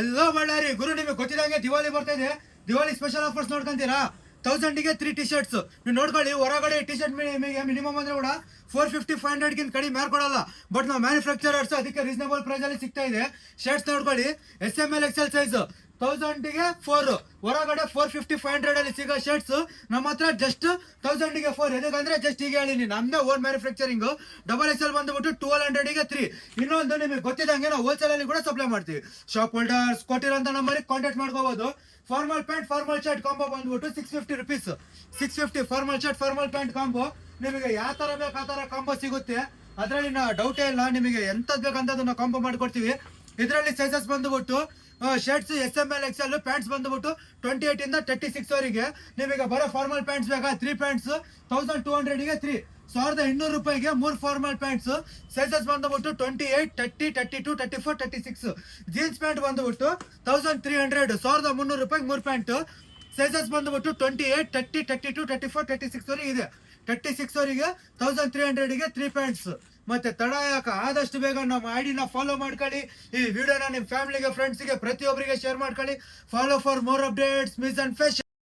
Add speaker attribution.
Speaker 1: ಎಲ್ಲೋ ಬಳ್ಳಾರಿ ಗುರು, ನಿಮಗೆ ಗೊತ್ತಿದಂಗೆ ದಿವಾಲಿ ಬರ್ತಾ ಇದೆ. ದಿವಾಲಿ ಸ್ಪೆಷಲ್ ಆಫರ್ಸ್ ನೋಡ್ಕೊಂತೀರಾ? 1000ಗೆ 3 ಟಿ ಶರ್ಟ್ಸ್ ನೀವು ನೋಡ್ಕೊಳ್ಳಿ. ಹೊರಗಡೆ ಟಿ ಶರ್ಟ್ ಮಿನಿಮಮ್ ಅಂದ್ರೆ ಕೂಡ 450-500 ಗಿಂತ ಕಡಿಮೆ ಮಾರ್ಕೊಡಲ್ಲ. ಬಟ್ ನಾವು ಮ್ಯಾನುಫ್ಯಾಕ್ಚರರ್ಸ್, ಅದಕ್ಕೆ ರೀಸನಬಲ್ ಪ್ರೈಸ್ ಅಲ್ಲಿ ಸಿಗ್ತಾ ಇದೆ. ಶರ್ಟ್ಸ್ ನೋಡ್ಕೊಳ್ಳಿ, SML XL ಸೈಜ್ 1000ಗೆ 4, ಹೊರಗಡೆ 450-500 ಅಲ್ಲಿ ಸಿಗೋ ಶರ್ಟ್ಸ್ ನಮ್ಮ ಹತ್ರ ಜಸ್ಟ್ 1000ಗೆ 4. ಎದಕ್ಕಂದ್ರೆ ಜಸ್ಟ್ ಈಗ ಹೇಳಿನಿ, ನಮ್ದೇ ಓನ್ ಮ್ಯಾನುಫ್ಯಾಕ್ಚರಿಂಗ್. XXL ಬಂದ್ಬಿಟ್ಟು 1200ಗೆ 3. ಇನ್ನೊಂದು ನಿಮಗೆ ಗೊತ್ತಿದಂಗೆ ನಾವು ಹೋಲ್ಸೇಲ್ ಅಲ್ಲಿ ಕೂಡ ಸಪ್ಲೈ ಮಾಡ್ತೀವಿ. ಶಾಪ್ ಹೋಲ್ಡರ್ಸ್ ಕೊಟ್ಟಿರೋಂಥ ನಂಬರಿಗೆ ಕಾಂಟ್ಯಾಕ್ಟ್ ಮಾಡ್ಕೋಬಹುದು. Formal pant formal shirt combo ಬಂದ್ಬಿಟ್ಟು 650 rupees. 650 formal shirt formal pant combo. ನಿಮಗೆ ಯಾವ ತರ ಬೇಕು ಆ ತರ ಕಾಂಬೋ ಸಿಗುತ್ತೆ, ಅದರಲ್ಲಿ ಡೌಟೇ ಇಲ್ಲ. ನಿಮಗೆ ಎಂತದ್ ಬೇಕಂತದನ್ನ ಕಾಂಬೋ ಮಾಡ್ಕೊಡ್ತೀವಿ. ಇದರಲ್ಲಿ ಸೈಜಸ್ ಬಂದ್ಬಿಟ್ಟು ಶರ್ಟ್ಸ್ SML XL, ಪ್ಯಾಂಟ್ಸ್ ಬಂದ್ಬಿಟ್ಟು 28 ಇಂದ 36 ವರೆಗೆ. ನಿಮಗೆ ಬರೋ ಫಾರ್ಮಲ್ ಪ್ಯಾಂಟ್ಸ್ ಬೇಕಾ? 3 ಪ್ಯಾಂಟ್ಸ್ 1200ಗೆ 3, 1200 ರೂಪಾಯಿಗೆ 3 ಫಾರ್ಮಲ್ ಪ್ಯಾಂಟ್ಸ್. ಸೈಜಸ್ ಬಂದ್ಬಿಟ್ಟು 28, 30, 32, 34, 36. ಜೀನ್ಸ್ ಪ್ಯಾಂಟ್ ಬಂದ್ಬಿಟ್ಟು 1300, 1300 ರೂಪಾಯಿಗೆ 3 ಪ್ಯಾಂಟ್. ಸೈಜಸ್ ಬಂದ್ಬಿಟ್ಟು 28, 30, 32, 34, 36 ವರೆಗೆ ಇದೆ. 36 ವರೆಗೆ 1300ಗೆ 3 ಪ್ಯಾಂಟ್ಸ್. ಮತ್ತೆ ತಡ ಯಾಕ, ಆದಷ್ಟು ಬೇಗ ನಮ್ಮ ಐಡಿನ ಫಾಲೋ ಮಾಡ್ಕೊಳ್ಳಿ. ಈ ವಿಡಿಯೋನ ನಿಮ್ಮ ಫ್ಯಾಮಿಲಿಗೆ, ಫ್ರೆಂಡ್ಸ್ಗೆ, ಪ್ರತಿಯೊಬ್ಬರಿಗೆ ಶೇರ್ ಮಾಡ್ಕೊಳ್ಳಿ. Follow for more updates, miss and fashion.